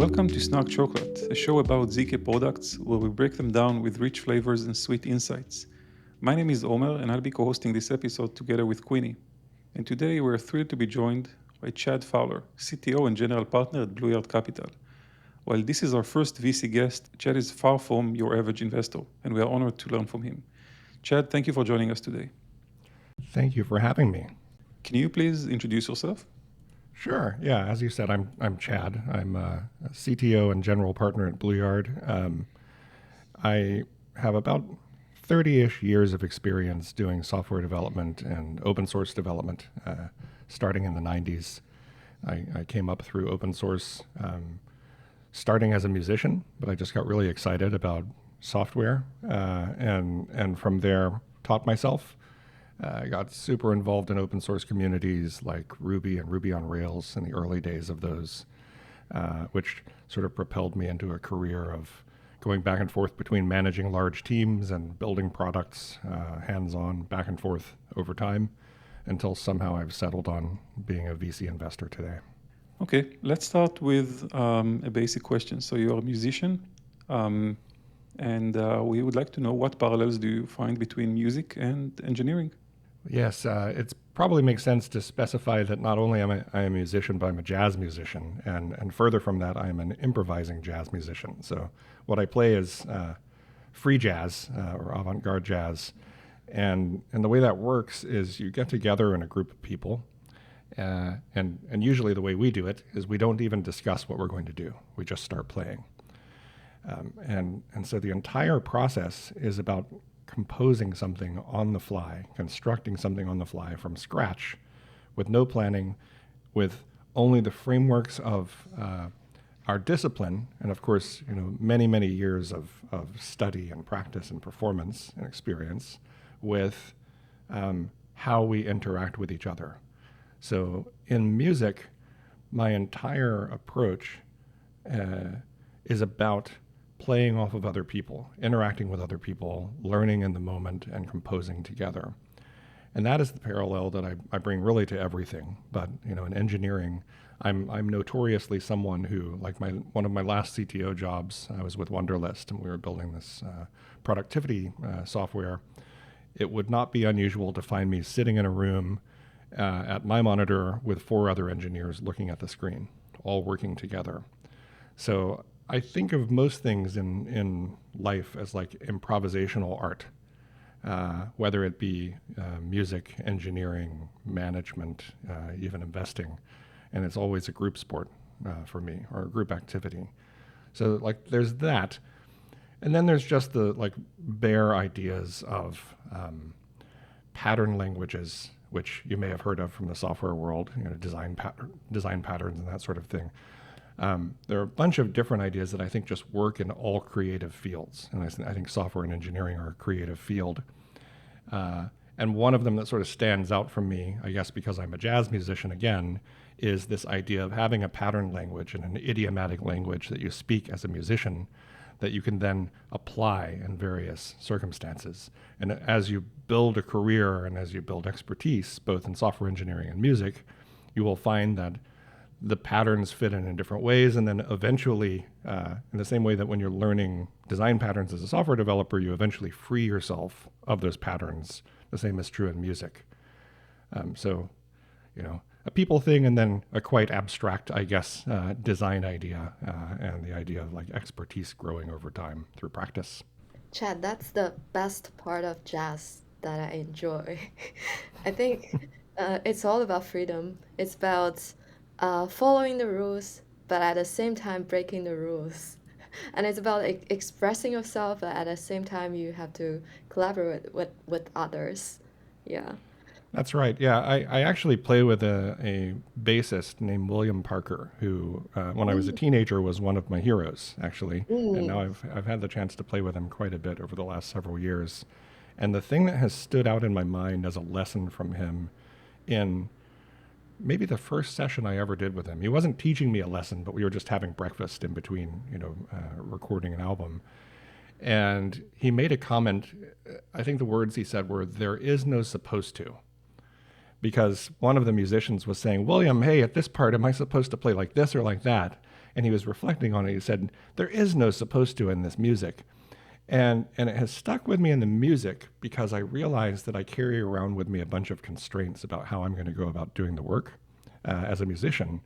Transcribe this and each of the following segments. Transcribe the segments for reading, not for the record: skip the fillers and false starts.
Welcome to Snark Chocolate, a show about ZK products where we break them down with rich flavors and sweet insights. My name is Omer, and I'll be co hosting this episode together with Queenie. And today we're thrilled to be joined by Chad Fowler, CTO and General Partner at BlueYard Capital. While this is our first VC guest, Chad is far from your average investor, and we are honored to learn from him. Chad, thank you for joining us today. Thank you for having me. Can you please introduce yourself? Sure. Yeah. As you said, I'm Chad. I'm a CTO and general partner at BlueYard. I have about 30-ish years of experience doing software development and open source development, starting in the 90s. I came up through open source, starting as a musician, but I just got really excited about software, and from there taught myself. I got super involved in open source communities like Ruby and Ruby on Rails in the early days of those, which sort of propelled me into a career of going back and forth between managing large teams and building products, hands-on, back and forth over time, until somehow I've settled on being a VC investor today. Okay, let's start with a basic question. So you're a musician, and we would like to know what parallels do you find between music and engineering? Yes, it probably makes sense to specify that not only am I a musician, but I'm a jazz musician. And further from that, I am an improvising jazz musician. So what I play is free jazz or avant-garde jazz. And the way that works is you get together in a group of people. And usually the way we do it is we don't even discuss what we're going to do. We just start playing. And so the entire process is about composing something on the fly, constructing something on the fly from scratch, with no planning, with only the frameworks of our discipline, and of course, many years of study and practice and performance and experience, with how we interact with each other. So in music, my entire approach is about playing off of other people, interacting with other people, learning in the moment, and composing together. And that is the parallel that I bring really to everything. But in engineering, I'm notoriously someone who, like one of my last CTO jobs, I was with Wunderlist, and we were building this productivity software. It would not be unusual to find me sitting in a room at my monitor with 4 other engineers looking at the screen, all working together. So I think of most things in life as like improvisational art, whether it be music, engineering, management, even investing. And it's always a group sport for me, or a group activity. So there's that. And then there's just the bare ideas of pattern languages, which you may have heard of from the software world, design patterns and that sort of thing. There are a bunch of different ideas that I think just work in all creative fields. And I think software and engineering are a creative field. And one of them that sort of stands out from me, I guess because I'm a jazz musician again, is this idea of having a pattern language and an idiomatic language that you speak as a musician that you can then apply in various circumstances. And as you build a career and as you build expertise, both in software engineering and music, you will find that the patterns fit in different ways, and then eventually, in the same way that when you're learning design patterns as a software developer, you eventually free yourself of those patterns. The same is true in music. So, a people thing, and then a quite abstract, I guess, design idea, and the idea of expertise growing over time through practice. Chad, that's the best part of jazz that I enjoy. I think it's all about freedom. It's about following the rules, but at the same time breaking the rules. And it's about expressing yourself, but at the same time you have to collaborate with others. Yeah. That's right. Yeah, I actually play with a bassist named William Parker, who, when I was a teenager, was one of my heroes, actually. And now I've had the chance to play with him quite a bit over the last several years. And the thing that has stood out in my mind as a lesson from him in maybe the first session I ever did with him. He wasn't teaching me a lesson, but we were just having breakfast in between, recording an album. And he made a comment. I think the words he said were, "There is no supposed to." Because one of the musicians was saying, "William, hey, at this part, am I supposed to play like this or like that?" And he was reflecting on it. He said, there is no supposed to in this music. And it has stuck with me in the music because I realized that I carry around with me a bunch of constraints about how I'm going to go about doing the work as a musician.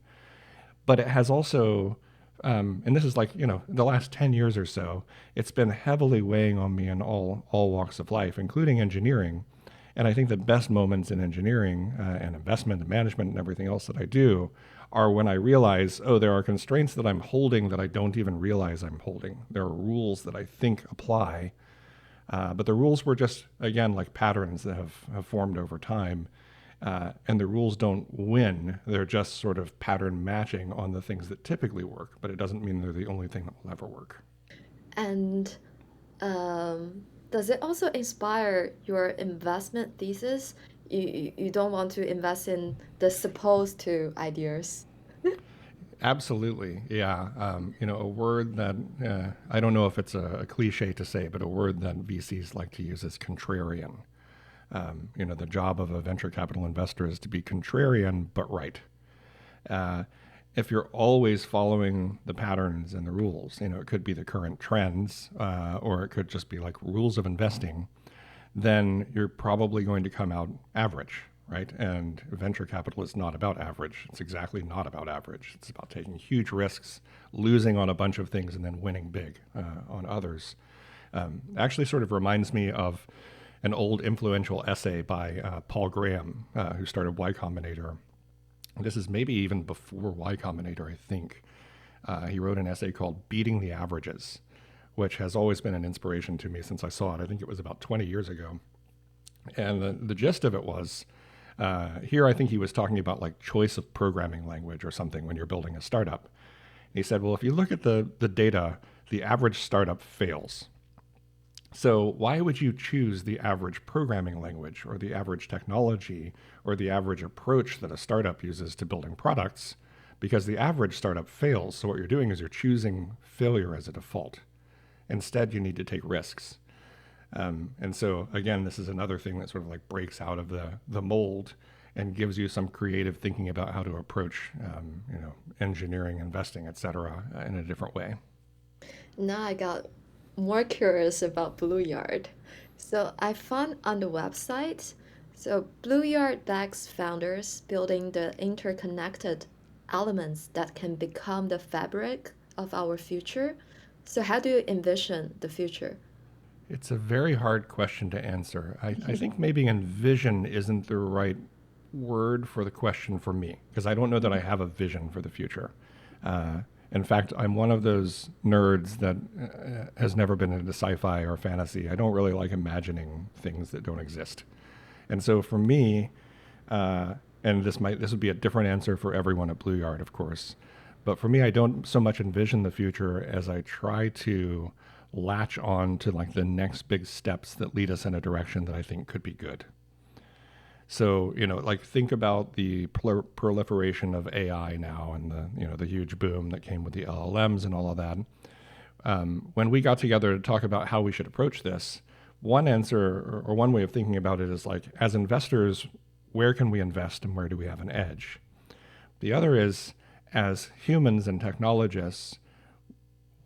But it has also, and this is like, the last 10 years or so, it's been heavily weighing on me in all walks of life, including engineering. And I think the best moments in engineering and investment and management and everything else that I do are when I realize, oh, there are constraints that I'm holding that I don't even realize I'm holding. There are rules that I think apply, but the rules were just, again, like patterns that have formed over time. And the rules don't win. They're just sort of pattern matching on the things that typically work, but it doesn't mean they're the only thing that will ever work. And does it also inspire your investment thesis? You don't want to invest in the supposed to ideas. Absolutely, yeah. A word that I don't know if it's a cliche to say, but a word that VCs like to use is contrarian. The job of a venture capital investor is to be contrarian but right. Uh, if you're always following the patterns and the rules, it could be the current trends, or it could just be like rules of investing, then you're probably going to come out average, right? And venture capital is not about average. It's exactly not about average. It's about taking huge risks, losing on a bunch of things, and then winning big on others. Actually, sort of reminds me of an old influential essay by Paul Graham, who started Y Combinator. This is maybe even before Y Combinator, I think. He wrote an essay called Beating the Averages, which has always been an inspiration to me since I saw it. I think it was about 20 years ago. And the gist of it was, here I think he was talking about like choice of programming language or something when you're building a startup. And he said, well, if you look at the data, the average startup fails. So why would you choose the average programming language or the average technology or the average approach that a startup uses to building products? Because the average startup fails. So what you're doing is you're choosing failure as a default. Instead, you need to take risks. And so again, this is another thing that sort of like breaks out of the mold and gives you some creative thinking about how to approach, engineering, investing, et cetera, in a different way. Now I got more curious about BlueYard. So I found on the website, so BlueYard backs founders building the interconnected elements that can become the fabric of our future. So how do you envision the future? It's a very hard question to answer. I think maybe envision isn't the right word for the question for me, because I don't know that I have a vision for the future. In fact, I'm one of those nerds that has never been into sci-fi or fantasy. I don't really like imagining things that don't exist. And so for me, and this would be a different answer for everyone at BlueYard, of course, but for me, I don't so much envision the future as I try to latch on to like the next big steps that lead us in a direction that I think could be good. So, like think about the proliferation of AI now and the huge boom that came with the LLMs and all of that. When we got together to talk about how we should approach this, one answer or one way of thinking about it is like, as investors, where can we invest and where do we have an edge? The other is, as humans and technologists,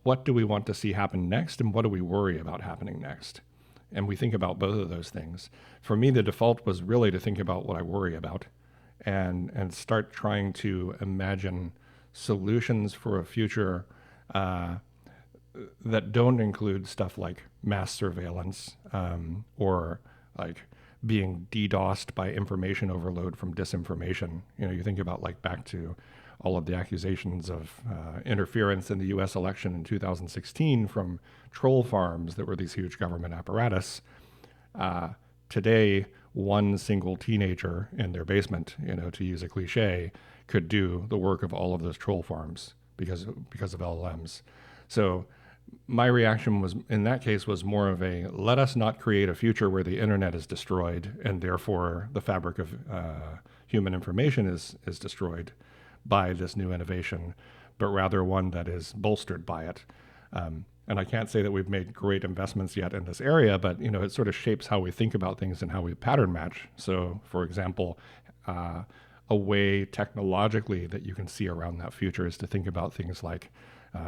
what do we want to see happen next and what do we worry about happening next? And we think about both of those things. For me, the default was really to think about what I worry about and start trying to imagine solutions for a future that don't include stuff like mass surveillance or like being DDoSed by information overload from disinformation. You think about like back to all of the accusations of interference in the US election in 2016 from troll farms that were these huge government apparatus. Today, one single teenager in their basement, to use a cliche, could do the work of all of those troll farms because of LLMs. So my reaction was, in that case, was more of a, let us not create a future where the internet is destroyed and therefore the fabric of human information is destroyed by this new innovation, but rather one that is bolstered by it. And I can't say that we've made great investments yet in this area, but it sort of shapes how we think about things and how we pattern match. So, for example, a way technologically that you can see around that future is to think about things like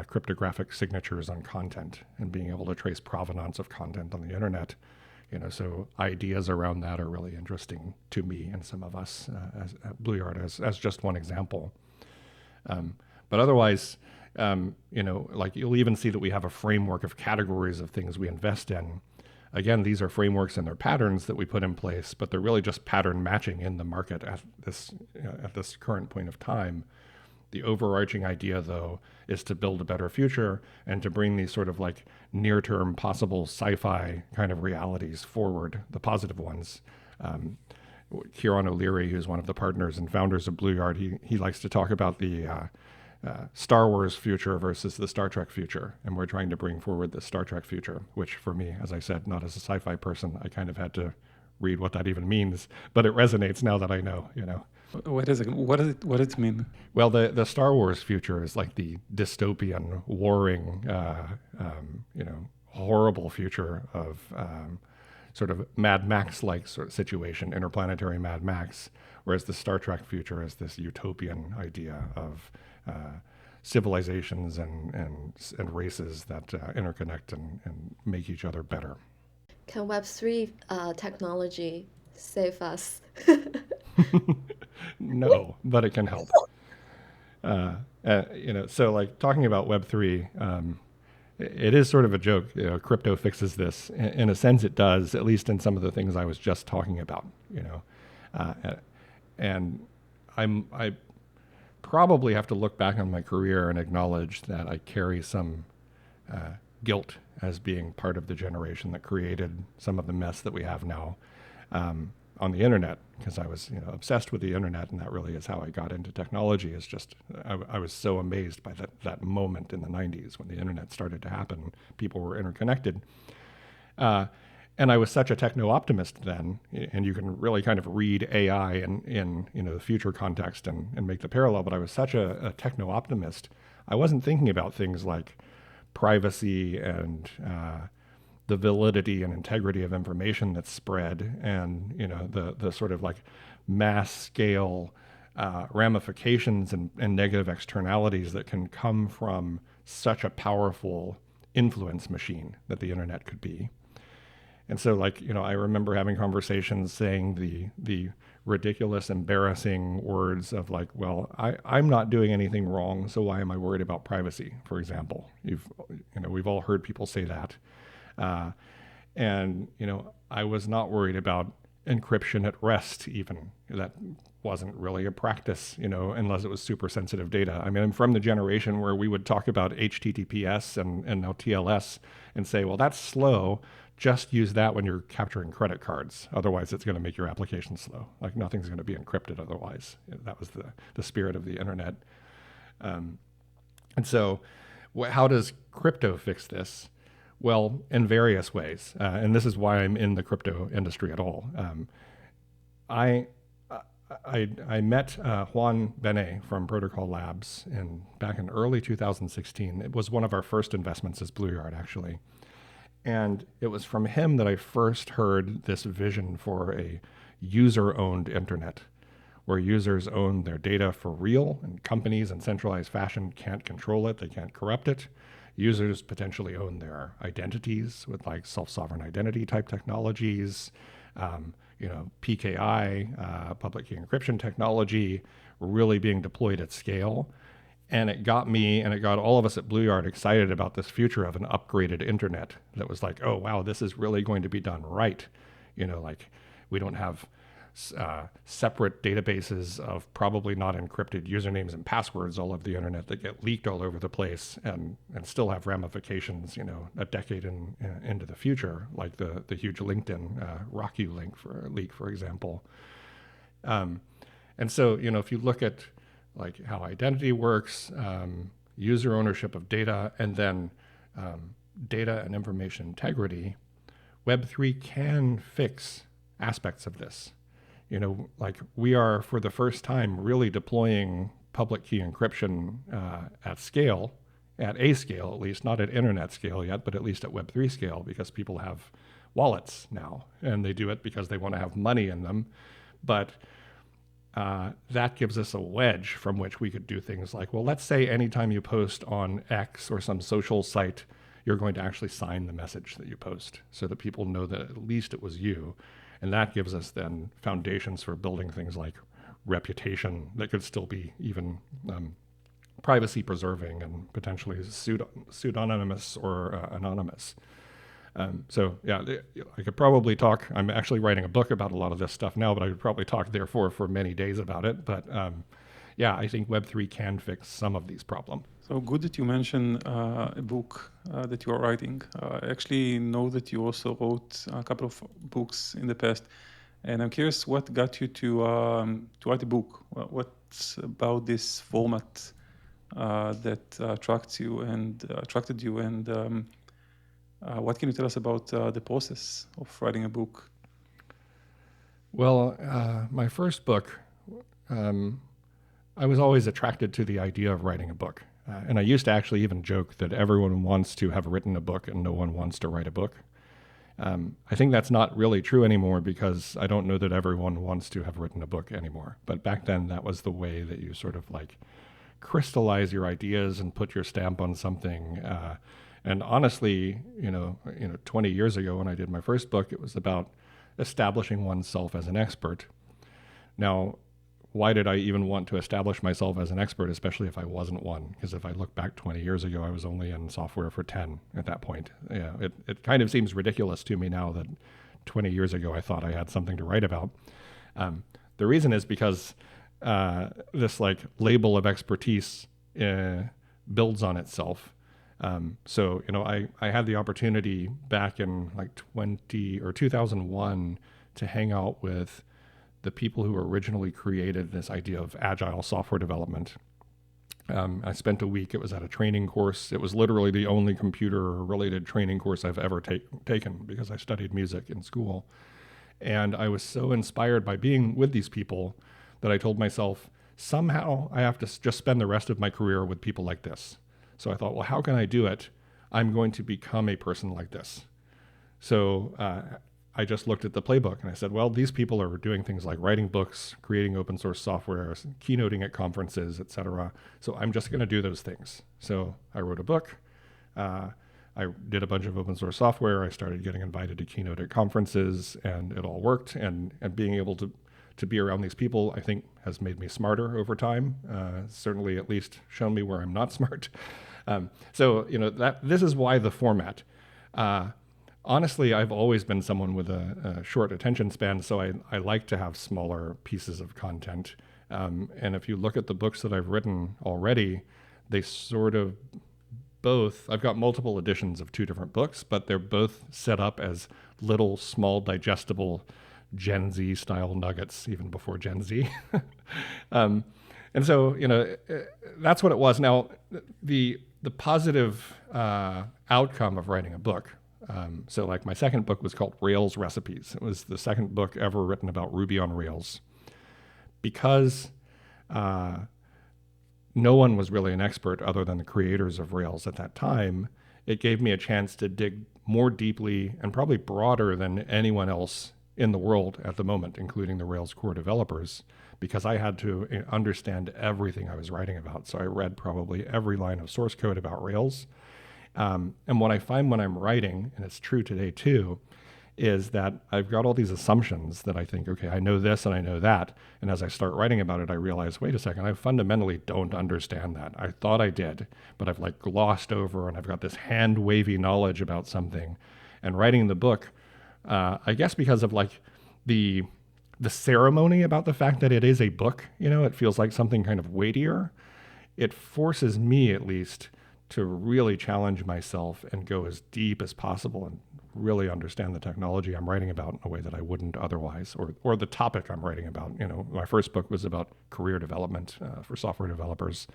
cryptographic signatures on content and being able to trace provenance of content on the internet. So ideas around that are really interesting to me and some of us at BlueYard as just one example. But otherwise, like you'll even see that we have a framework of categories of things we invest in. Again, these are frameworks and they're patterns that we put in place, but they're really just pattern matching in the market at this current point of time. The overarching idea, though, is to build a better future and to bring these sort of like near-term possible sci-fi kind of realities forward, the positive ones. Kieran O'Leary, who's one of the partners and founders of BlueYard, he likes to talk about the Star Wars future versus the Star Trek future. And we're trying to bring forward the Star Trek future, which for me, as I said, not as a sci-fi person, I kind of had to read what that even means, but it resonates now that I know. Wait a second. What does it mean? Well, the Star Wars future is like the dystopian, warring, horrible future of sort of Mad Max-like sort of situation, interplanetary Mad Max, whereas the Star Trek future is this utopian idea of civilizations and races that interconnect and make each other better. Can Web3 technology save us? No, but it can help. So like talking about Web3, it is sort of a joke. Crypto fixes this. In a sense, it does, at least in some of the things I was just talking about. And I probably have to look back on my career and acknowledge that I carry some guilt as being part of the generation that created some of the mess that we have now. On the internet, because I was obsessed with the internet, and that really is how I got into technology. Is just I was so amazed by that moment in the 90s when the internet started to happen. People were interconnected, and I was such a techno optimist then. And you can really kind of read AI in the future context and make the parallel. But I was such a techno optimist. I wasn't thinking about things like privacy and the validity and integrity of information that's spread, and the sort of like mass scale ramifications and negative externalities that can come from such a powerful influence machine that the internet could be. And so I remember having conversations saying the ridiculous, embarrassing words of like, well, I'm not doing anything wrong, so why am I worried about privacy, for example? We've all heard people say that. I was not worried about encryption at rest even. That wasn't really a practice, unless it was super sensitive data. I mean, I'm from the generation where we would talk about HTTPS and now TLS and say, well, that's slow. Just use that when you're capturing credit cards. Otherwise, it's going to make your application slow. Like nothing's going to be encrypted otherwise. That was the spirit of the internet. And so how does crypto fix this? Well, in various ways, and this is why I'm in the crypto industry at all. I met Juan Benet from Protocol Labs back in early 2016. It was one of our first investments as BlueYard, actually. And it was from him that I first heard this vision for a user-owned internet, where users own their data for real, and companies in centralized fashion can't control it, they can't corrupt it. Users potentially own their identities with like self-sovereign identity type technologies, PKI, public key encryption technology, really being deployed at scale. And it got me and it got all of us at BlueYard excited about this future of an upgraded internet that was like, oh, wow, this is really going to be done right. We don't have separate databases of probably not encrypted usernames and passwords all over the internet that get leaked all over the place and still have ramifications, a decade into the future, like the huge LinkedIn RockU leak, for example. And so, if you look at like how identity works, user ownership of data, and then data and information integrity, Web3 can fix aspects of this. We are, for the first time, really deploying public key encryption at scale, at a scale at least, not at internet scale yet, but at least at Web3 scale, because people have wallets now, and they do it because they want to have money in them. But that gives us a wedge from which we could do things like, well, let's say anytime you post on X or some social site, you're going to actually sign the message that you post so that people know that at least it was you. And that gives us then foundations for building things like reputation that could still be even privacy preserving and potentially pseudonymous or anonymous. So yeah, I could probably talk. I'm actually writing a book about a lot of this stuff now, but I could probably talk therefore for many days about it. But yeah, I think Web3 can fix some of these problems. So good that you mentioned a book that you are writing. I actually know that you also wrote a couple of books in the past, and I'm curious what got you to write a book. What's about this format that attracted you, and what can you tell us about the process of writing a book? Well, my first book, I was always attracted to the idea of writing a book. And I used to actually even joke that everyone wants to have written a book and no one wants to write a book. I think that's not really true anymore because I don't know that everyone wants to have written a book anymore. But back then, that was the way that you sort of like crystallize your ideas and put your stamp on something. And honestly, 20 years ago when I did my first book, it was about establishing oneself as an expert. Now, why did I even want to establish myself as an expert, especially if I wasn't one? Because if I look back 20 years ago, I was only in software for 10 at that point. Yeah, it kind of seems ridiculous to me now that 20 years ago I thought I had something to write about. The reason is because this like label of expertise builds on itself. So, I had the opportunity back in like 2001 to hang out with the people who originally created this idea of agile software development. I spent a week. It was at a training course. It was literally the only computer-related training course I've ever taken because I studied music in school. And I was so inspired by being with these people that I told myself, somehow I have to just spend the rest of my career with people like this. So I thought, well, how can I do it? I'm going to become a person like this. So I just looked at the playbook and I said, well, these people are doing things like writing books, creating open source software, keynoting at conferences, etc. So I'm just going to do those things. So I wrote a book. I did a bunch of open source software. I started getting invited to keynote at conferences, and it all worked. And being able to be around these people, I think, has made me smarter over time. Certainly, at least shown me where I'm not smart. So this is why the format. Honestly, I've always been someone with a short attention span, so I like to have smaller pieces of content. And if you look at the books that I've written already, they sort of both, I've got multiple editions of two different books, but they're both set up as little, small, digestible Gen Z style nuggets, even before Gen Z. And so, that's what it was. Now, the positive outcome of writing a book. So like my second book was called Rails Recipes. It was the second book ever written about Ruby on Rails. Because no one was really an expert other than the creators of Rails at that time, it gave me a chance to dig more deeply and probably broader than anyone else in the world at the moment, including the Rails core developers, because I had to understand everything I was writing about. So I read probably every line of source code about Rails. And what I find when I'm writing, and it's true today too, is that I've got all these assumptions that I think, okay, I know this and I know that. And as I start writing about it, I realize, wait a second, I fundamentally don't understand that. I thought I did, but I've like glossed over and I've got this hand wavy knowledge about something. And writing the book, I guess because of like the ceremony about the fact that it is a book, it feels like something kind of weightier. It forces me at least to really challenge myself and go as deep as possible and really understand the technology I'm writing about in a way that I wouldn't otherwise, or the topic I'm writing about. My first book was about career development for software developers.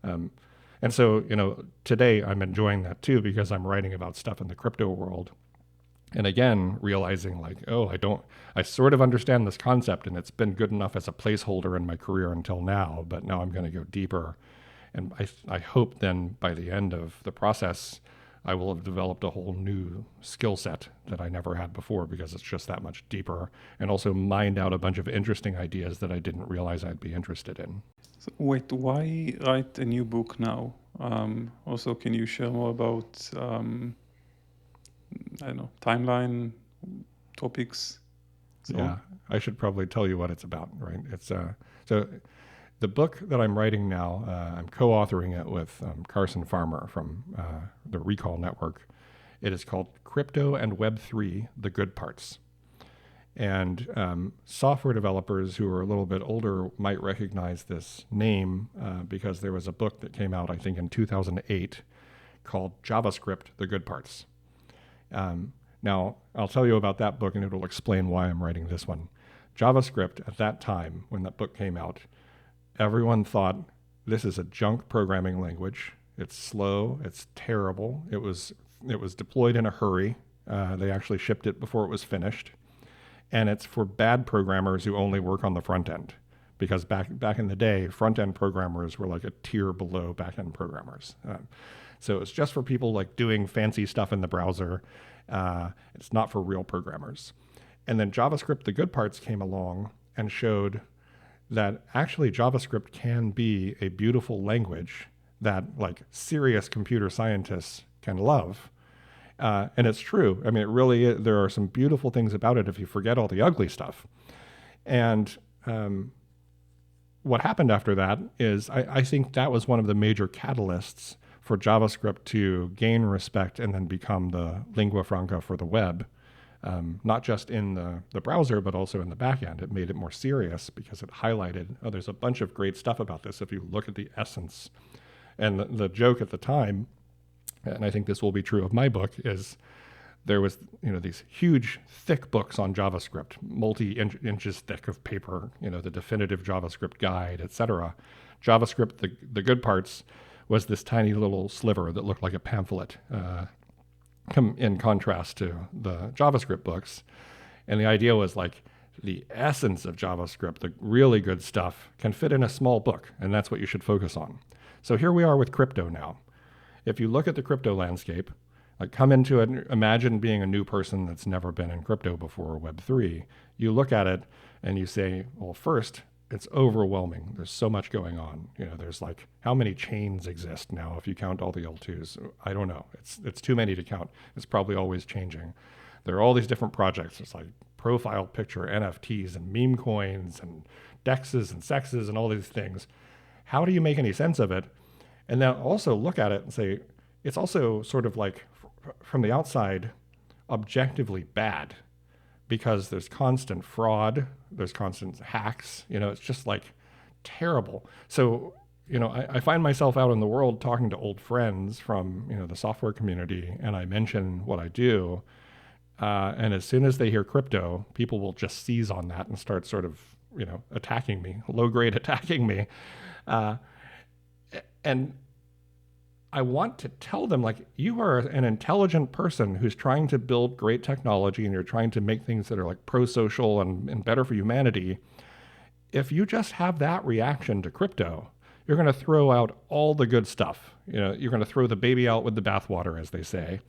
And so, today I'm enjoying that too, because I'm writing about stuff in the crypto world. And again, realizing like, I sort of understand this concept and it's been good enough as a placeholder in my career until now, but now I'm going to go deeper. And I hope then by the end of the process, I will have developed a whole new skill set that I never had before because it's just that much deeper, and also mined out a bunch of interesting ideas that I didn't realize I'd be interested in. So wait, why write a new book now? Also, can you share more about, I don't know, timeline, topics, so Yeah, on? I should probably tell you what it's about, right? So the book that I'm writing now, I'm co-authoring it with Carson Farmer from the Recall Network. It is called Crypto and Web3: The Good Parts. And software developers who are a little bit older might recognize this name because there was a book that came out, I think, in 2008 called JavaScript: The Good Parts. Now, I'll tell you about that book and it'll explain why I'm writing this one. JavaScript, at that time, when that book came out, everyone thought this is a junk programming language. It's slow. It's terrible. It was deployed in a hurry. They actually shipped it before it was finished, and it's for bad programmers who only work on the front end. Because back in the day, front end programmers were like a tier below back end programmers. So it's just for people like doing fancy stuff in the browser. It's not for real programmers. And then JavaScript: The Good Parts came along and showed that actually JavaScript can be a beautiful language that like serious computer scientists can love. And it's true. I mean, it really is, there are some beautiful things about it if you forget all the ugly stuff. And what happened after that is I think that was one of the major catalysts for JavaScript to gain respect and then become the lingua franca for the web. Not just in the browser, but also in the back end. It made it more serious because it highlighted, oh, there's a bunch of great stuff about this if you look at the essence. And the joke at the time, and I think this will be true of my book, is there was these huge thick books on JavaScript, multi-inches thick of paper, the definitive JavaScript guide, etc. JavaScript: The Good Parts was this tiny little sliver that looked like a pamphlet, in contrast to the JavaScript books. And the idea was like the essence of JavaScript, the really good stuff, can fit in a small book, and that's what you should focus on. So here we are with crypto now. If you look at the crypto landscape, like come into it, imagine being a new person that's never been in crypto before, Web3. You look at it and you say, well, first, it's overwhelming. There's so much going on. There's like, how many chains exist now if you count all the L2s? I don't know. It's too many to count. It's probably always changing. There are all these different projects. It's like profile picture NFTs and meme coins and dexes and sexes and all these things. How do you make any sense of it? And then also look at it and say, it's also sort of like from the outside, objectively bad, because there's constant fraud, there's constant hacks. It's just like terrible. So, I find myself out in the world talking to old friends from, the software community, and I mention what I do. And as soon as they hear crypto, people will just seize on that and start sort of, attacking me, low grade attacking me. And I want to tell them, like, you are an intelligent person who's trying to build great technology and you're trying to make things that are like pro-social and better for humanity. If you just have that reaction to crypto, you're going to throw out all the good stuff. You're going to throw the baby out with the bathwater, as they say.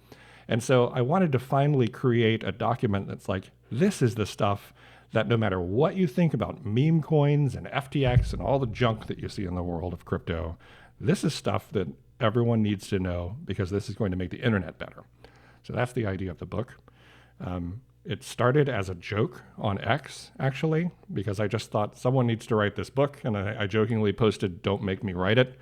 And so I wanted to finally create a document that's like, this is the stuff that no matter what you think about meme coins and FTX and all the junk that you see in the world of crypto, this is stuff that everyone needs to know because this is going to make the internet better. So that's the idea of the book. It started as a joke on X, actually, because I just thought someone needs to write this book, and I jokingly posted, "Don't make me write it."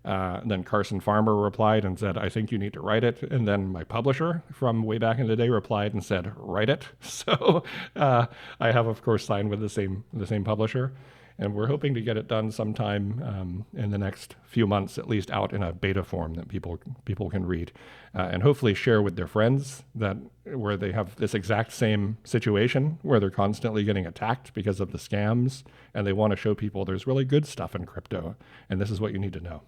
Then Carson Farmer replied and said, "I think you need to write it." And then my publisher from way back in the day replied and said, "Write it." So I have, of course, signed with the same publisher. And we're hoping to get it done sometime in the next few months, at least out in a beta form that people can read, and hopefully share with their friends that where they have this exact same situation where they're constantly getting attacked because of the scams, and they want to show people there's really good stuff in crypto, and this is what you need to know.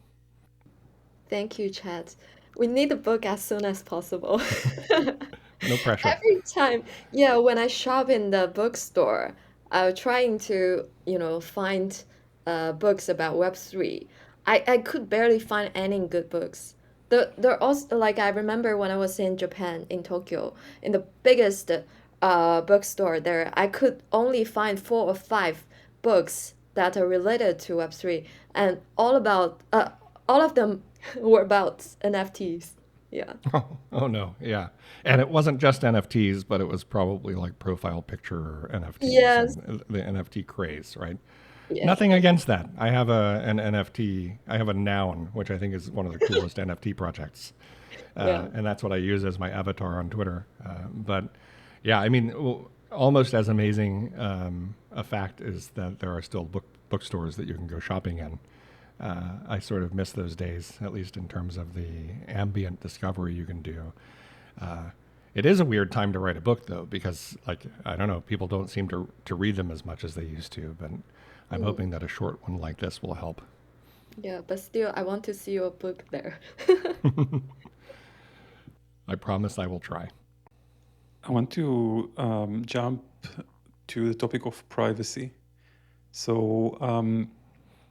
Thank you, Chad. We need the book as soon as possible. No pressure. Every time, yeah, when I shop in the bookstore, I'm trying to, find books about Web3. I could barely find any good books. There also, like, I remember when I was in Japan, in Tokyo, in the biggest bookstore there, I could only find 4 or 5 books that are related to Web3, and all of them were about NFTs. Yeah. Oh no, yeah. And it wasn't just NFTs, but it was probably like profile picture NFTs Yes. and the NFT craze, right? Yes. Nothing against that. I have an NFT. I have a noun, which I think is one of the coolest NFT projects, Yeah. and that's what I use as my avatar on Twitter. But yeah, I mean, almost as amazing a fact is that there are still bookstores that you can go shopping in. I sort of miss those days, at least in terms of the ambient discovery you can do. Uh, it is a weird time to write a book, though, because, like, I don't know, people don't seem to read them as much as they used to. But I'm Mm. hoping that a short one like this will help. Yeah, but still, I want to see your book there. I promise I will try. I want to jump to the topic of privacy. So,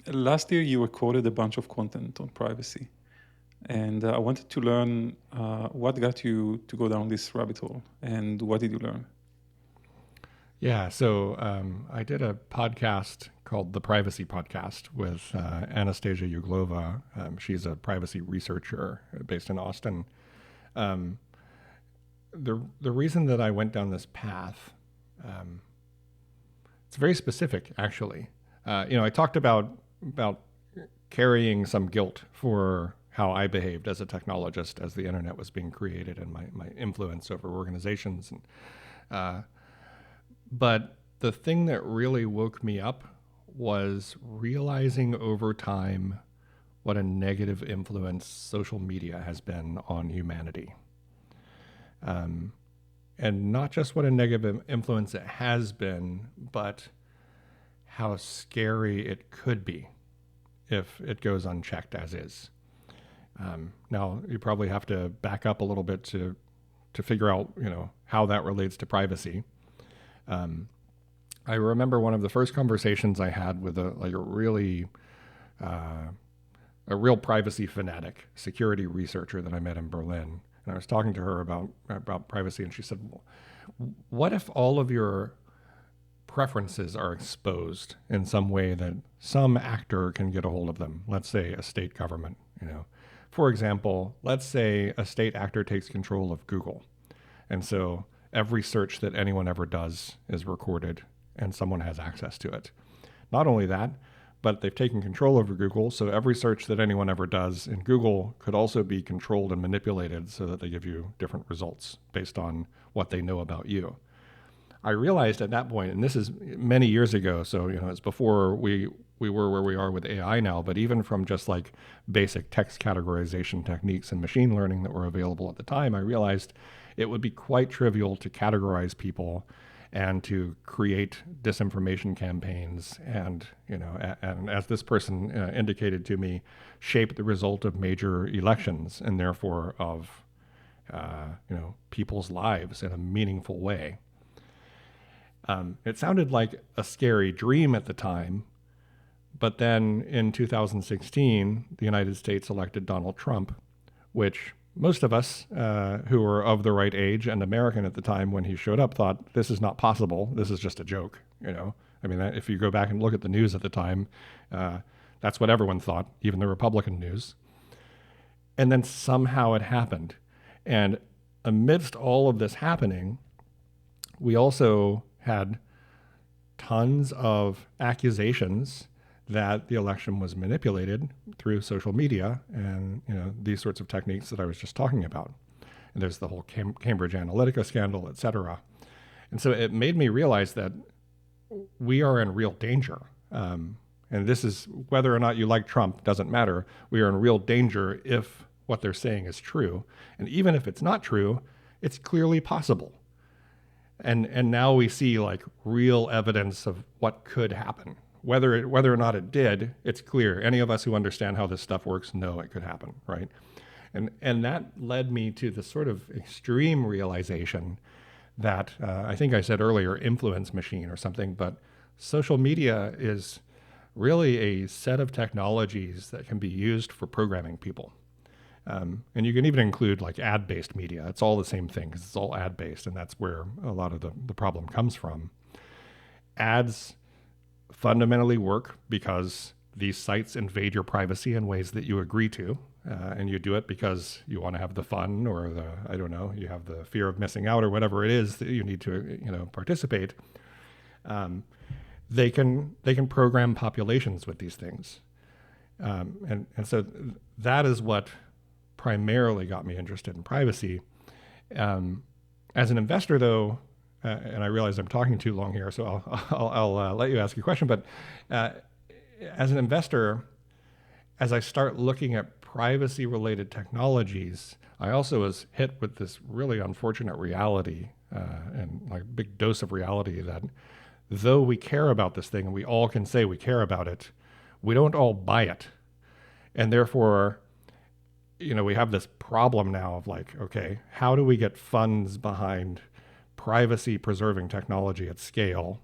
last year you recorded a bunch of content on privacy, and I wanted to learn what got you to go down this rabbit hole, and what did you learn? Yeah, so I did a podcast called the Privacy Podcast with Anastasia Uglova. She's a privacy researcher based in Austin. Um, the reason that I went down this path, um, it's very specific, actually. I talked about carrying some guilt for how I behaved as a technologist as the internet was being created and my influence over organizations. And, but the thing that really woke me up was realizing over time what a negative influence social media has been on humanity. And not just what a negative influence it has been, but how scary it could be if it goes unchecked as is. Now, you probably have to back up a little bit to figure out, how that relates to privacy. I remember one of the first conversations I had with a real privacy fanatic, security researcher that I met in Berlin, and I was talking to her about privacy, and she said, well, "What if all of your preferences are exposed in some way that some actor can get a hold of them? Let's say a state government, For example, let's say a state actor takes control of Google. And so every search that anyone ever does is recorded and someone has access to it. Not only that, but they've taken control over Google. So every search that anyone ever does in Google could also be controlled and manipulated so that they give you different results based on what they know about you. I realized at that point, and this is many years ago, so it's before we were where we are with AI now, but even from just like basic text categorization techniques and machine learning that were available at the time, I realized it would be quite trivial to categorize people and to create disinformation campaigns and, and as this person indicated to me, shape the result of major elections and therefore of, people's lives in a meaningful way. It sounded like a scary dream at the time, but then in 2016, the United States elected Donald Trump, which most of us who were of the right age and American at the time when he showed up thought, this is not possible. This is just a joke, I mean, if you go back and look at the news at the time, that's what everyone thought, even the Republican news. And then somehow it happened. And amidst all of this happening, we also had tons of accusations that the election was manipulated through social media and these sorts of techniques that I was just talking about. And there's the whole Cambridge Analytica scandal, et cetera. And so it made me realize that we are in real danger. And this is whether or not you like Trump doesn't matter. We are in real danger if what they're saying is true. And even if it's not true, it's clearly possible. And now we see like real evidence of what could happen. Whether or not it did, it's clear. Any of us who understand how this stuff works know it could happen, right? And that led me to the sort of extreme realization that I think I said earlier, influence machine or something, but social media is really a set of technologies that can be used for programming people. And you can even include like ad-based media. It's all the same thing because it's all ad-based, and that's where a lot of the problem comes from. Ads fundamentally work because these sites invade your privacy in ways that you agree to. And you do it because you want to have the fun or the, I don't know, you have the fear of missing out or whatever it is that you need to, participate. They can program populations with these things. And so that is what primarily got me interested in privacy. As an investor, though, and I realize I'm talking too long here, so I'll let you ask your question. But as an investor, as I start looking at privacy-related technologies, I also was hit with this really unfortunate reality and like a big dose of reality that though we care about this thing and we all can say we care about it, we don't all buy it. And therefore, we have this problem now of like, okay, how do we get funds behind privacy preserving technology at scale?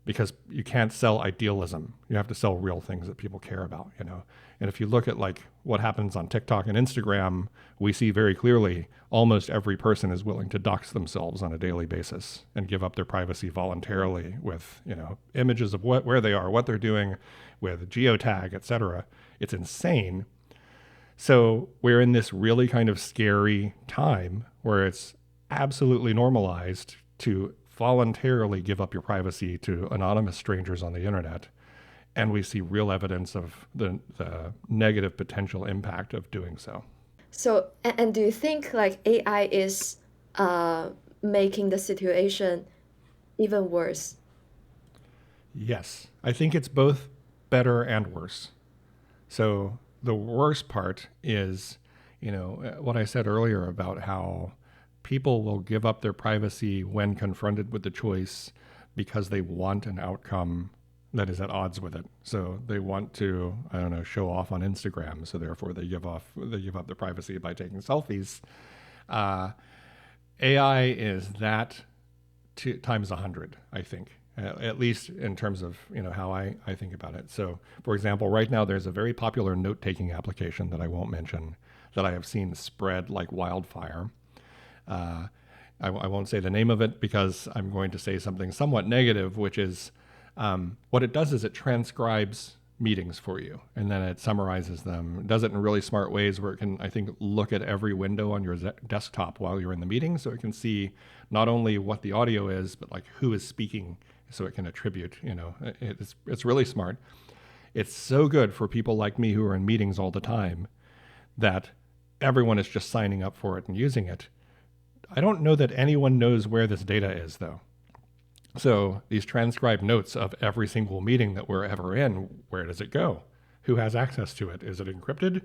Because you can't sell idealism. You have to sell real things that people care about, And if you look at like what happens on TikTok and Instagram, we see very clearly almost every person is willing to dox themselves on a daily basis and give up their privacy voluntarily with, images of where they are, what they're doing, with geotag, et cetera. It's insane. So we're in this really kind of scary time where it's absolutely normalized to voluntarily give up your privacy to anonymous strangers on the internet. And we see real evidence of the negative potential impact of doing so. So, and do you think like AI is making the situation even worse? Yes, I think it's both better and worse. So the worst part is, what I said earlier about how people will give up their privacy when confronted with the choice because they want an outcome that is at odds with it. So they want to, I don't know, show off on Instagram. So therefore they give up their privacy by taking selfies. AI is that times 100, I think, at least in terms of how I think about it. So, for example, right now there's a very popular note-taking application that I won't mention that I have seen spread like wildfire. I won't say the name of it because I'm going to say something somewhat negative, which is what it does is it transcribes meetings for you, and then it summarizes them. It does it in really smart ways where it can, I think, look at every window on your desktop while you're in the meeting, so it can see not only what the audio is, but like who is speaking, so it can attribute. It's really smart. It's so good for people like me who are in meetings all the time that everyone is just signing up for it and using it. I don't know that anyone knows where this data is, though. So these transcribed notes of every single meeting that we're ever in, where does it go? Who has access to it? Is it encrypted?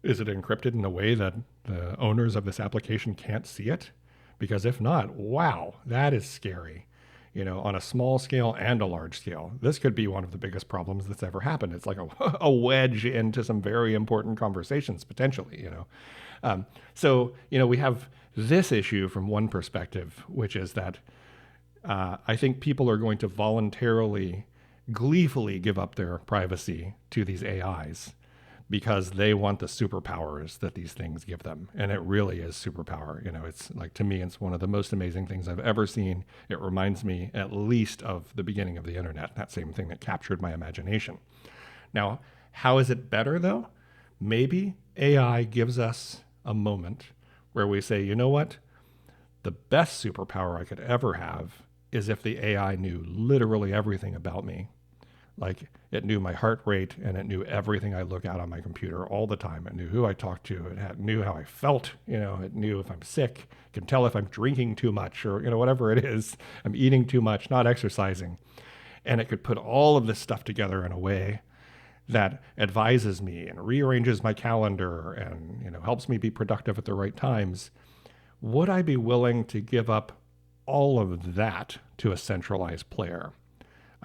Is it encrypted in a way that the owners of this application can't see it? Because if not, wow, that is scary. On a small scale and a large scale. This could be one of the biggest problems that's ever happened. It's like a wedge into some very important conversations, potentially, So, we have this issue from one perspective, which is that I think people are going to voluntarily, gleefully give up their privacy to these AIs because they want the superpowers that these things give them. And it really is superpower. It's like, to me, it's one of the most amazing things I've ever seen. It reminds me at least of the beginning of the internet, that same thing that captured my imagination. Now, how is it better though? Maybe AI gives us a moment where we say, you know what? The best superpower I could ever have is if the AI knew literally everything about me. Like, it knew my heart rate and it knew everything I look at on my computer all the time. It knew who I talked to. It knew how I felt. It knew if I'm sick. It can tell if I'm drinking too much or, whatever it is. I'm eating too much, not exercising. And it could put all of this stuff together in a way that advises me and rearranges my calendar and, helps me be productive at the right times. Would I be willing to give up all of that to a centralized player?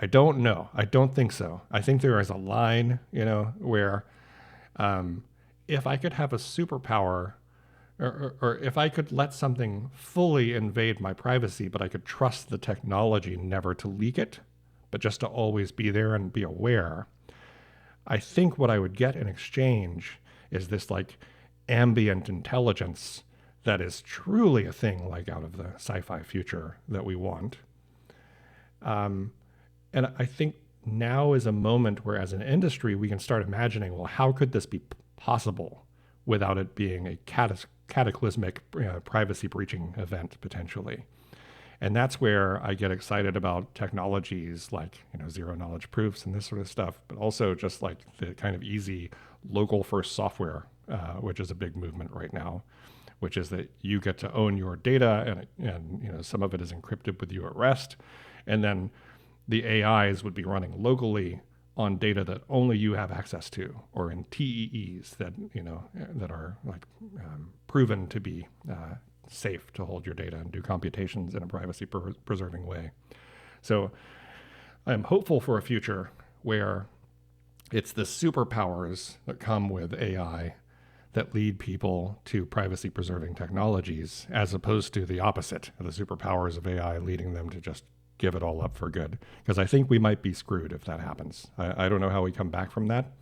I don't know. I don't think so. I think there is a line, where if I could have a superpower or if I could let something fully invade my privacy, but I could trust the technology never to leak it, but just to always be there and be aware, I think what I would get in exchange is this like ambient intelligence that is truly a thing like out of the sci-fi future that we want. And I think now is a moment where, as an industry, we can start imagining, well, how could this be possible without it being a cataclysmic privacy breaching event potentially? And that's where I get excited about technologies like zero knowledge proofs and this sort of stuff, but also just like the kind of easy local first software, which is a big movement right now, which is that you get to own your data, and some of it is encrypted with you at rest, and then the AIs would be running locally on data that only you have access to, or in TEEs that are like proven to be safe to hold your data and do computations in a privacy preserving way. So I'm hopeful for a future where it's the superpowers that come with AI that lead people to privacy preserving technologies, as opposed to the opposite, the superpowers of AI leading them to just give it all up for good. Because I think we might be screwed if that happens. I don't know how we come back from that,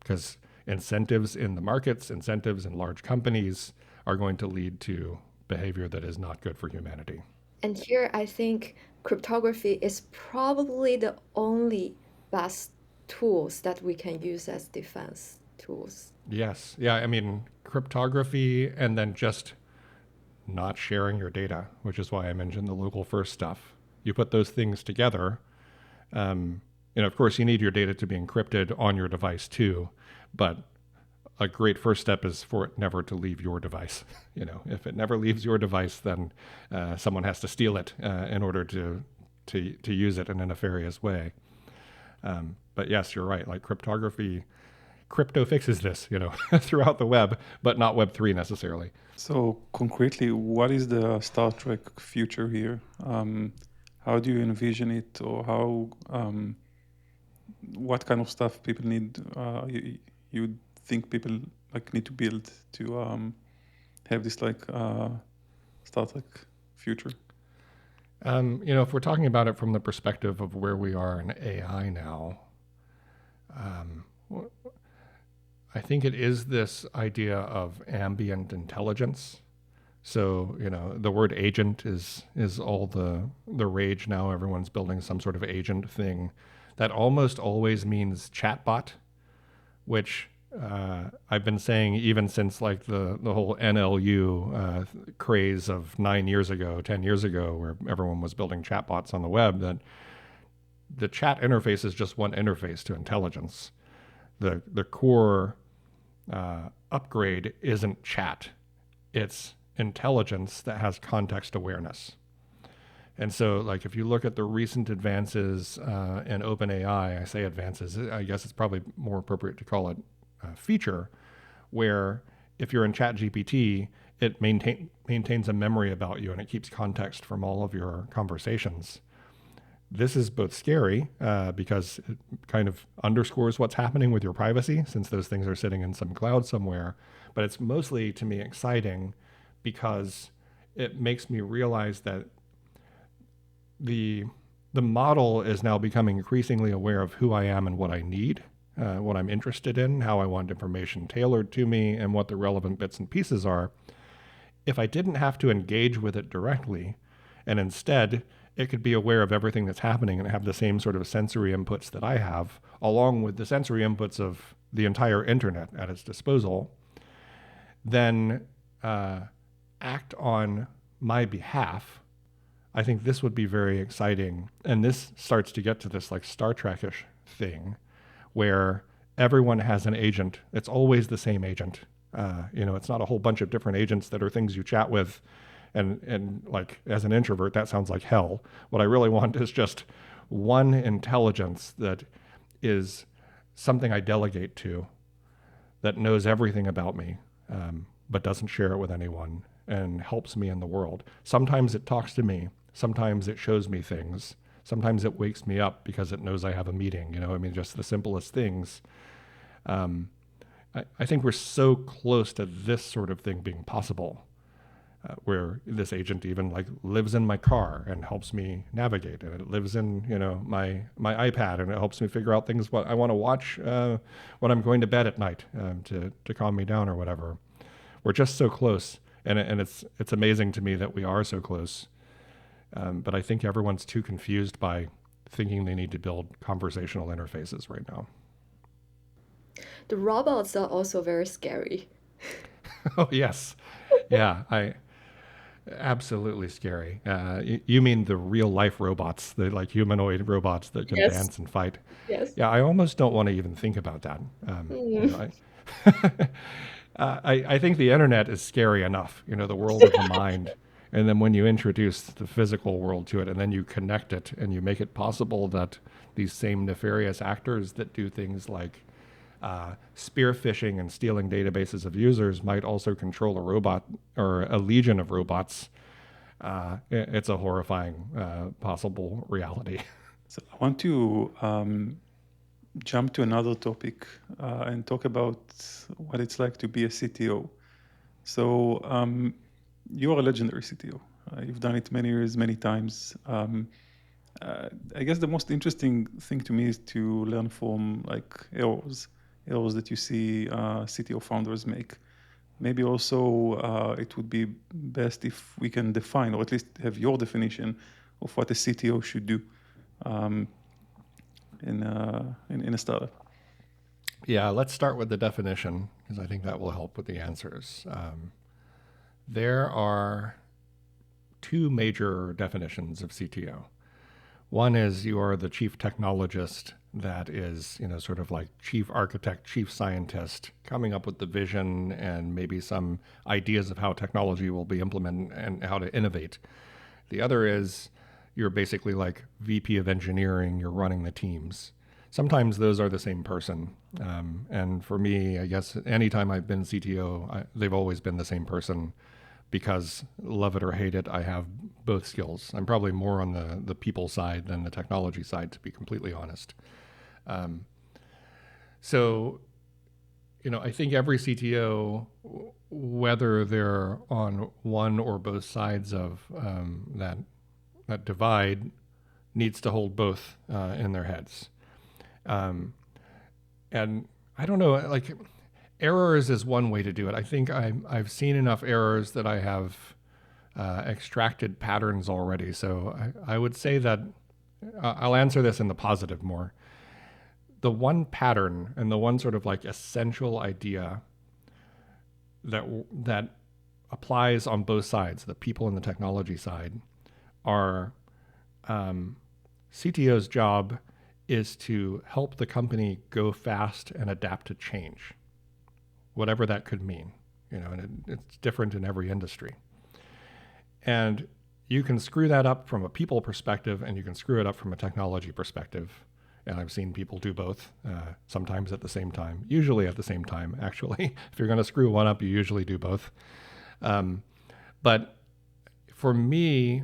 because incentives in the markets, incentives in large companies are going to lead to behavior that is not good for humanity. And here I think cryptography is probably the only best tools that we can use as defense tools. Yes. Yeah. I mean, cryptography and then just not sharing your data, which is why I mentioned the local first stuff. You put those things together. Of course, you need your data to be encrypted on your device too, but a great first step is for it never to leave your device. If it never leaves your device, then someone has to steal it in order to use it in a nefarious way. But yes, you're right. Like crypto fixes this, throughout the web, but not Web3 necessarily. So concretely, what is the Star Trek future here? How do you envision it, or what kind of stuff people need? You think people need to build to have this Star Trek future? If we're talking about it from the perspective of where we are in AI now, I think it is this idea of ambient intelligence. So, the word agent is all the rage now. Everyone's building some sort of agent thing that almost always means chatbot, which I've been saying even since like the whole NLU craze of 9 years ago, 10 years ago, where everyone was building chatbots on the web, that the chat interface is just one interface to intelligence. The core upgrade isn't chat. It's intelligence that has context awareness. And so, like, if you look at the recent advances in OpenAI, I say advances, I guess it's probably more appropriate to call it a feature, where if you're in ChatGPT, it maintains a memory about you and it keeps context from all of your conversations. This is both scary because it kind of underscores what's happening with your privacy, since those things are sitting in some cloud somewhere. But it's mostly, to me, exciting because it makes me realize that the model is now becoming increasingly aware of who I am and what I need, what I'm interested in, how I want information tailored to me, and what the relevant bits and pieces are. If I didn't have to engage with it directly, and instead it could be aware of everything that's happening and have the same sort of sensory inputs that I have, along with the sensory inputs of the entire internet at its disposal, then act on my behalf, I think this would be very exciting. And this starts to get to this like Star Trek-ish thing where everyone has an agent. It's always the same agent. It's not a whole bunch of different agents that are things you chat with. And like, as an introvert, that sounds like hell. What I really want is just one intelligence that is something I delegate to, that knows everything about me, but doesn't share it with anyone and helps me in the world. Sometimes it talks to me. Sometimes it shows me things. Sometimes it wakes me up because it knows I have a meeting. Just the simplest things. I think we're so close to this sort of thing being possible, where this agent even like lives in my car and helps me navigate, and it lives in my iPad and it helps me figure out things what I want to watch when I'm going to bed at night to calm me down or whatever. we're just so close, and it's amazing to me that we are so close. But I think everyone's too confused by thinking they need to build conversational interfaces right now. The robots are also very scary. Oh yes, yeah, I absolutely scary. You mean the real life robots, the like humanoid robots that can Yes, dance and fight? yes. Yeah, I almost don't want to even think about that. Mm. I think the internet is scary enough. The world of the mind, and then when you introduce the physical world to it, and then you connect it, and you make it possible that these same nefarious actors that do things like spear phishing and stealing databases of users might also control a robot or a legion of robots. It's a horrifying possible reality. So I want to jump to another topic and talk about what it's like to be a CTO. So you're a legendary CTO. You've done it many years, many times. I guess the most interesting thing to me is to learn from like errors that you see CTO founders make. Maybe also it would be best if we can define, or at least have your definition of what a CTO should do um, in a startup. Yeah, let's start with the definition because I think that will help with the answers. There are two major definitions of CTO. One is you are the chief technologist, that is, sort of like chief architect, chief scientist, coming up with the vision and maybe some ideas of how technology will be implemented and how to innovate. The other is you're basically like VP of engineering, you're running the teams. Sometimes those are the same person. And for me, I guess anytime I've been CTO, they've always been the same person because, love it or hate it, I have both skills. I'm probably more on the people side than the technology side, to be completely honest. So, I think every CTO, whether they're on one or both sides of that divide, needs to hold both in their heads. And I don't know, like errors is one way to do it. I think I've seen enough errors that I have extracted patterns already. So I would say that I'll answer this in the positive more. The one pattern and the one sort of like essential idea that applies on both sides, the people and the technology side, are CTO's job is to help the company go fast and adapt to change, whatever that could mean. And it's different in every industry. And you can screw that up from a people perspective, and you can screw it up from a technology perspective. And I've seen people do both, sometimes at the same time, usually at the same time, actually. If you're going to screw one up, you usually do both. But for me,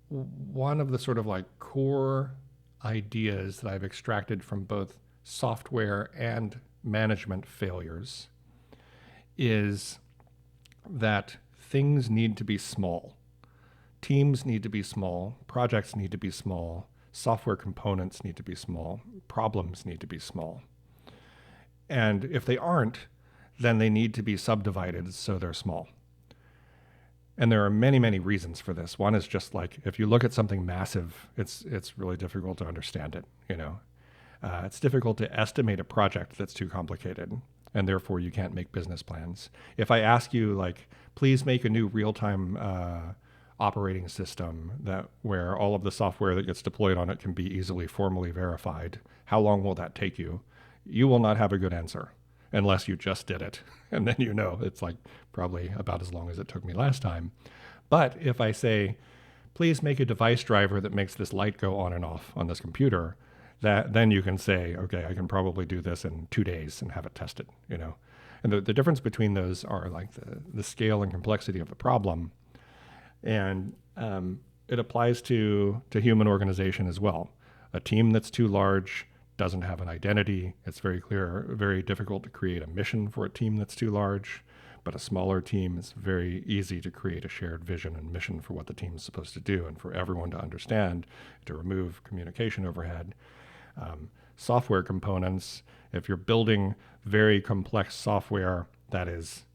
one of the sort of like core ideas that I've extracted from both software and management failures is that things need to be small. Teams need to be small, projects need to be small, software components need to be small, problems need to be small. And if they aren't, then they need to be subdivided so they're small. And there are many, many reasons for this. One is just like if you look at something massive, it's really difficult to understand it. It's difficult to estimate a project that's too complicated, and therefore you can't make business plans. If I ask you, like, please make a new real-time operating system where all of the software that gets deployed on it can be easily formally verified, how long will that take you? You will not have a good answer unless you just did it. And then it's like probably about as long as it took me last time. But if I say, please make a device driver that makes this light go on and off on this computer, then you can say, okay, I can probably do this in 2 days and have it tested, And the difference between those are like the scale and complexity of the problem. And it applies to human organization as well. A team that's too large doesn't have an identity. It's very clear, very difficult to create a mission for a team that's too large. But a smaller team, it's very easy to create a shared vision and mission for what the team is supposed to do and for everyone to understand, to remove communication overhead. Software components, if you're building very complex software that is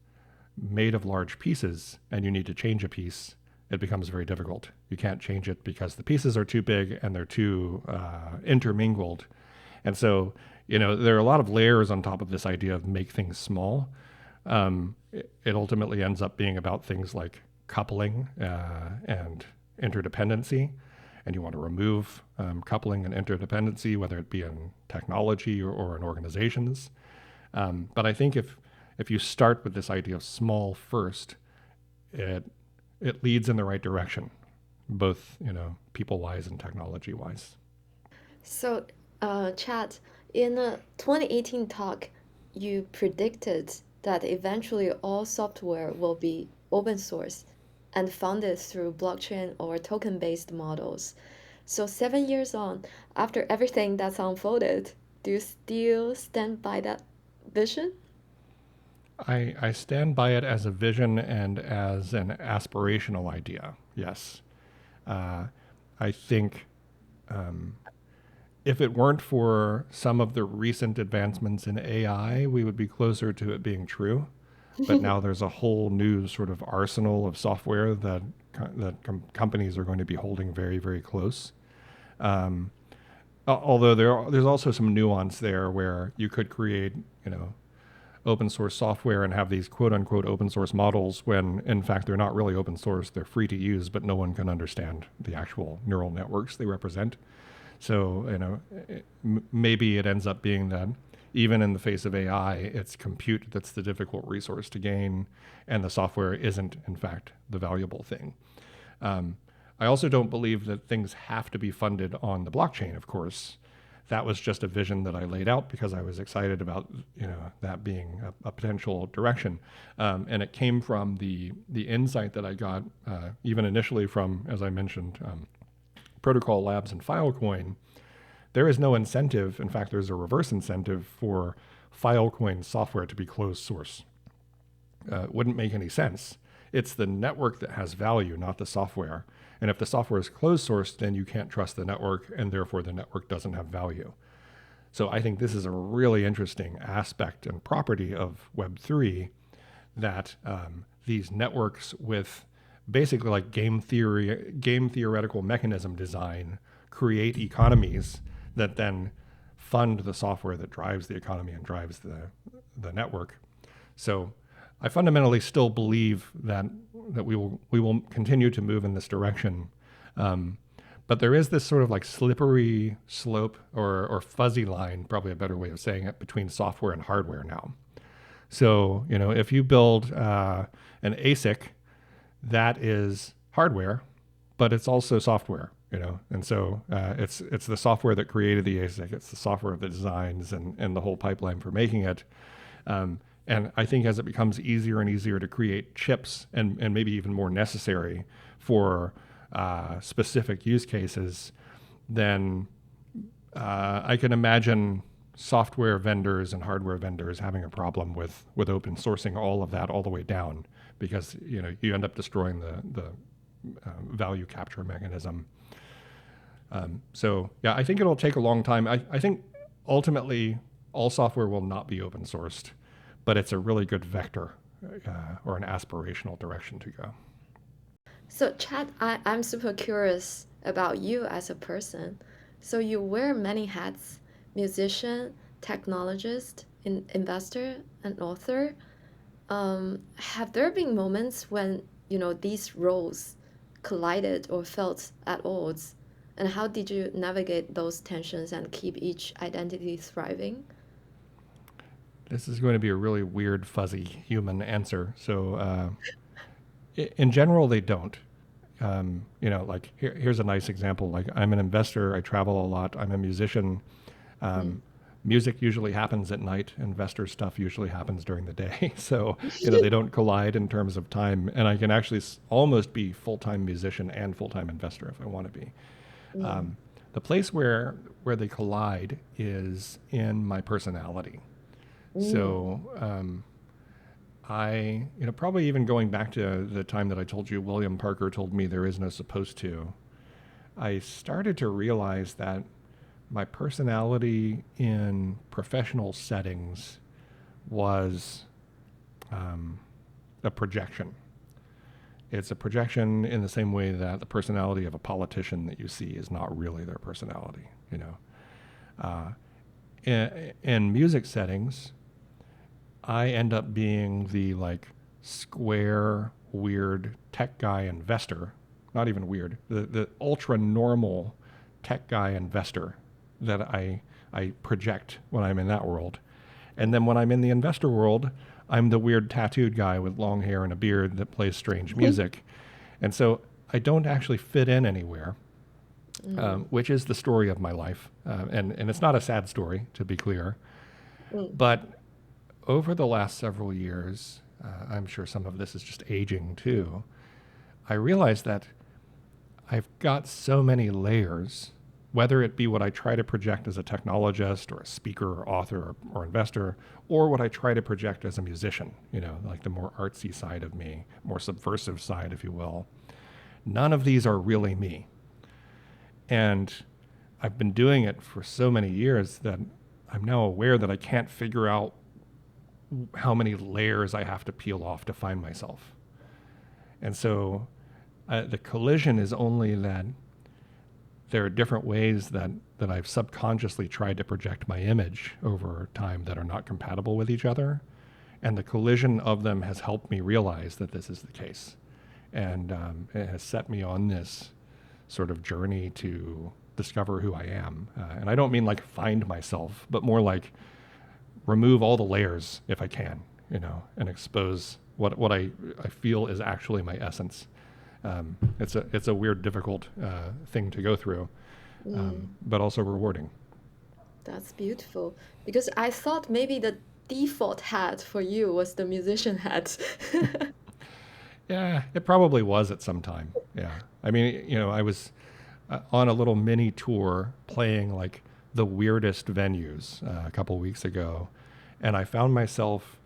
made of large pieces and you need to change a piece, it becomes very difficult. You can't change it because the pieces are too big and they're too intermingled. And so, there are a lot of layers on top of this idea of make things small. It ultimately ends up being about things like coupling and interdependency. And you want to remove coupling and interdependency, whether it be in technology or in organizations. But I think if you start with this idea of small first, it it leads in the right direction, both people wise and technology wise. So, Chad, in a 2018 talk, you predicted that eventually all software will be open source and funded through blockchain or token-based models. So, 7 years on, after everything that's unfolded, do you still stand by that vision? I stand by it as a vision and as an aspirational idea. Yes, uh, I think if it weren't for some of the recent advancements in AI, we would be closer to it being true. But now there's a whole new sort of arsenal of software that companies are going to be holding very, very close. Um, Although there's also some nuance there where you could create, open source software and have these quote unquote open source models when in fact they're not really open source. They're free to use, but no one can understand the actual neural networks they represent. So, maybe it ends up being that even in the face of AI, it's compute that's the difficult resource to gain, and the software isn't, in fact, the valuable thing. Um, I also don't believe that things have to be funded on the blockchain, of course. That was just a vision that I laid out because I was excited about that being a potential direction, and it came from the insight that I got even initially from, as I mentioned, Protocol Labs and Filecoin. There is no incentive. In fact, there's a reverse incentive for Filecoin software to be closed source. It wouldn't make any sense. It's the network that has value, not the software. And if the software is closed source, then you can't trust the network, and therefore the network doesn't have value. So I think this is a really interesting aspect and property of Web3 that these networks with basically like game theoretical mechanism design create economies that then fund the software that drives the economy and drives the network. So I fundamentally still believe that we will continue to move in this direction. But there is this sort of like slippery slope or fuzzy line, probably a better way of saying it, between software and hardware now. So, if you build an ASIC, that is hardware, but it's also software, and so it's the software that created the ASIC, it's the software that designs and the whole pipeline for making it. And I think as it becomes easier and easier to create chips and maybe even more necessary for specific use cases, then I can imagine software vendors and hardware vendors having a problem with open sourcing all of that all the way down, because you end up destroying the value capture mechanism. So yeah, I think it'll take a long time. I think ultimately all software will not be open sourced, but it's a really good vector or an aspirational direction to go. So, Chad, I'm super curious about you as a person. So, you wear many hats: musician, technologist, investor, and author. Have there been moments when, these roles collided or felt at odds? And how did you navigate those tensions and keep each identity thriving? This is going to be a really weird, fuzzy human answer. So, in general, they don't. Like here's a nice example. Like I'm an investor. I travel a lot. I'm a musician. Mm. Music usually happens at night. Investor stuff usually happens during the day. So, they don't collide in terms of time. And I can actually almost be full-time musician and full-time investor if I want to be. Mm. The place where they collide is in my personality. Mm. So, I, probably even going back to the time that I told you William Parker told me there is no supposed to, I started to realize that my personality in professional settings was a projection. It's a projection in the same way that the personality of a politician that you see is not really their personality, you know. Uh, in music settings, I end up being the like square, weird tech guy investor, not even weird, the ultra normal tech guy investor that I project when I'm in that world. And then when I'm in the investor world, I'm the weird tattooed guy with long hair and a beard that plays strange music. And so I don't actually fit in anywhere, Mm, which is the story of my life. And it's not a sad story, to be clear. mm, But over the last several years, I'm sure some of this is just aging too, I realized that I've got so many layers, whether it be what I try to project as a technologist or a speaker or author or investor, or what I try to project as a musician, you know, like the more artsy side of me, more subversive side, if you will. None of these are really me. And I've been doing it for so many years that I'm now aware that I can't figure out how many layers I have to peel off to find myself. And so the collision is only that there are different ways that I've subconsciously tried to project my image over time that are not compatible with each other. And the collision of them has helped me realize that this is the case. And it has set me on this sort of journey to discover who I am. And I don't mean like find myself, but more like remove all the layers if I can, you know, and expose what I feel is actually my essence. It's a weird, difficult thing to go through, mm. but also rewarding. That's beautiful. Because I thought maybe the default hat for you was the musician hat. Yeah, it probably was at some time. Yeah, I mean, you know, I was on a little mini tour playing like the weirdest venues a couple weeks ago, and I found myself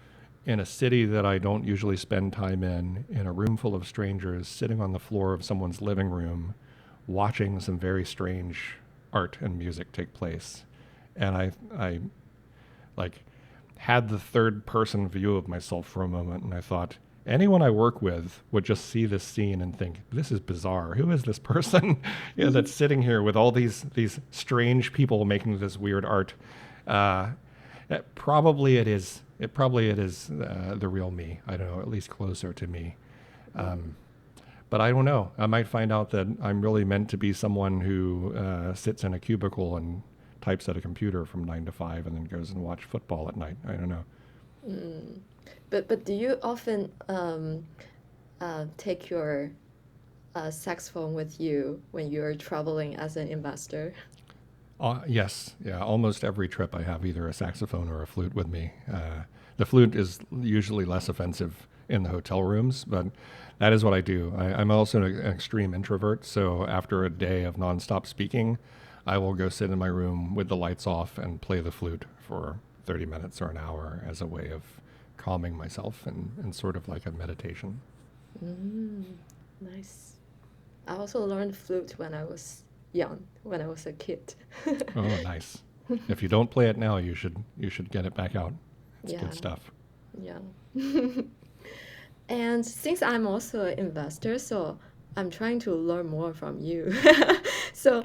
in a city that I don't usually spend time in a room full of strangers, sitting on the floor of someone's living room, watching some very strange art and music take place. And I like had the third person view of myself for a moment, and I thought, anyone I work with would just see this scene and think, this is bizarre. Who is this person you know, that's sitting here with all these strange people making this weird art? Uh, Probably it is. It probably it is the real me. I don't know, at least closer to me. Um, but I don't know. I might find out that I'm really meant to be someone who sits in a cubicle and types at a computer from 9 to 5, and then goes and watch football at night. I don't know. Mm. But do you often take your saxophone with you when you're traveling as an investor? Yes, yeah. Almost every trip, I have either a saxophone or a flute with me. The flute is usually less offensive in the hotel rooms, but that is what I do. I'm also an extreme introvert, so after a day of nonstop speaking, I will go sit in my room with the lights off and play the flute for 30 minutes or an hour as a way of calming myself and sort of like a meditation. Mm, nice. I also learned flute when I was young, when I was a kid. Oh, nice. If you don't play it now, you should get it back out. It's Yeah, good stuff. yeah. And since I'm also an investor, so I'm trying to learn more from you. So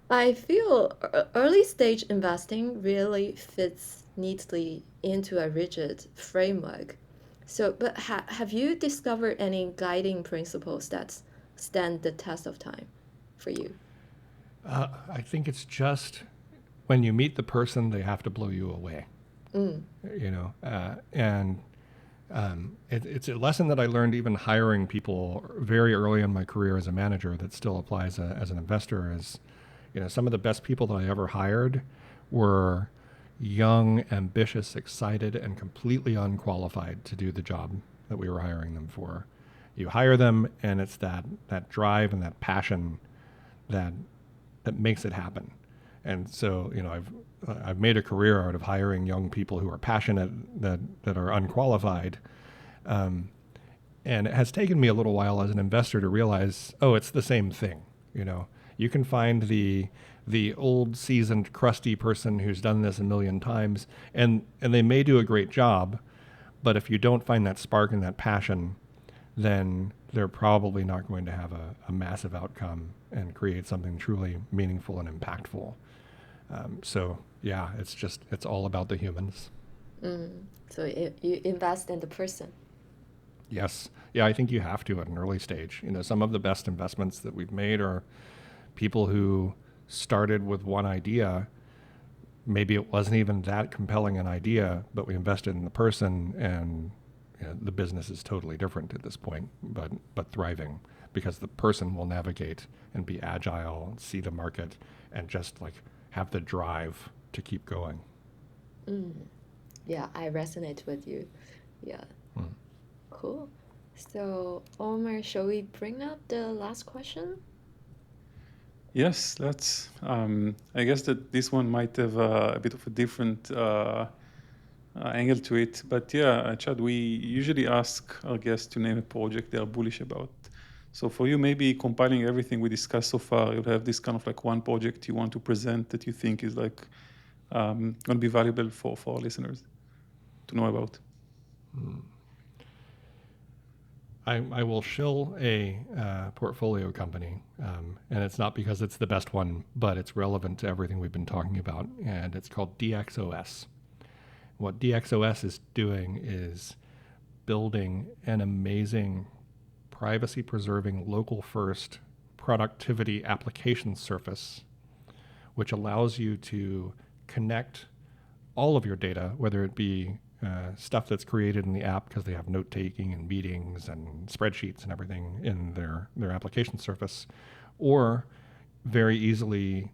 I feel early stage investing really fits neatly into a rigid framework. So, but have you discovered any guiding principles that stand the test of time for you? I think it's just when you meet the person, they have to blow you away. Mm, You know, and it's a lesson that I learned even hiring people very early in my career as a manager that still applies as an investor. Is, you know, some of the best people that I ever hired were young, ambitious, excited, and completely unqualified to do the job that we were hiring them for. You hire them, and it's that drive and that passion that that makes it happen. And so, you know, I've made a career out of hiring young people who are passionate that are unqualified. Um, and it has taken me a little while as an investor to realize, oh, it's the same thing. You know, you can find the old seasoned crusty person who's done this a million times, and they may do a great job, But if you don't find that spark and that passion, then they're probably not going to have a massive outcome and create something truly meaningful and impactful. So yeah, it's all about the humans. So you invest in the person. Yes. Yeah, I think you have to at an early stage. Some of the best investments that we've made are people who started with one idea. Maybe it wasn't even that compelling an idea, but we invested in the person, and the business is totally different at this point, but thriving because the person will navigate and be agile, see the market, and just like have the drive to keep going. Yeah, I resonate with you. Yeah, Mm. cool. So, Omar, shall we bring up the last question? Yes, let's. I guess that this one might have a bit of a different angle to it. But yeah, Chad, we usually ask our guests to name a project they are bullish about. So for you, maybe compiling everything we discussed so far, you'll have this kind of like one project you want to present that you think is like going to be valuable for our listeners to know about. I will shill a portfolio company, and it's not because it's the best one, but it's relevant to everything we've been talking about, and it's called DXOS. What DXOS is doing is building an amazing privacy preserving local first productivity application surface, which allows you to connect all of your data, whether it be stuff that's created in the app because they have note taking and meetings and spreadsheets and everything in their application surface, or very easily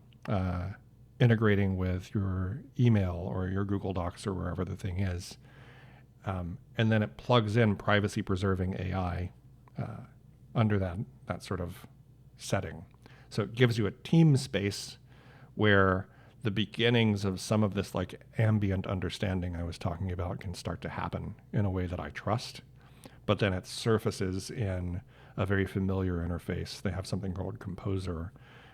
integrating with your email or your Google Docs or wherever the thing is. And then it plugs in privacy preserving AI under that sort of setting. So it gives you a team space where the beginnings of some of this like ambient understanding I was talking about can start to happen in a way that I trust. But then it surfaces in a very familiar interface. They have something called Composer,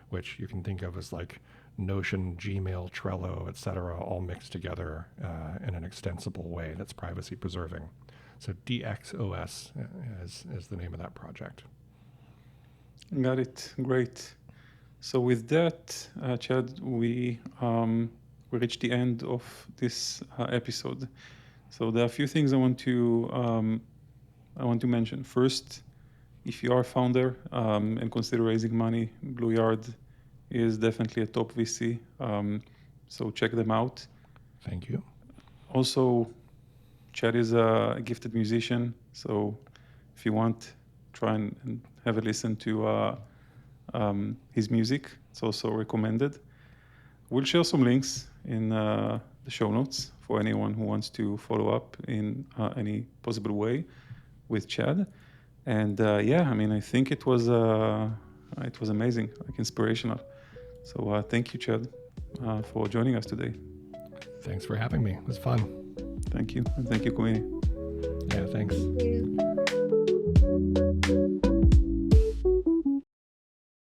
which you can think of as like Notion, Gmail, Trello, etc., all mixed together in an extensible way that's privacy preserving. So DXOS is the name of that project. Got it. Great. So with that, Chad, we reached the end of this episode. So there are a few things I want to mention. First, if you are a founder and consider raising money, BlueYard is definitely a top VC. So check them out. Thank you. Also, Chad is a gifted musician. So if you want, try and have a listen to his music. It's also recommended. We'll share some links in the show notes for anyone who wants to follow up in any possible way with Chad. And yeah, I mean, I think it was amazing, like inspirational. So thank you, Chad, for joining us today. Thanks for having me. It was fun. Thank you, and thank you, Queenie. Yeah, thanks. Thank you.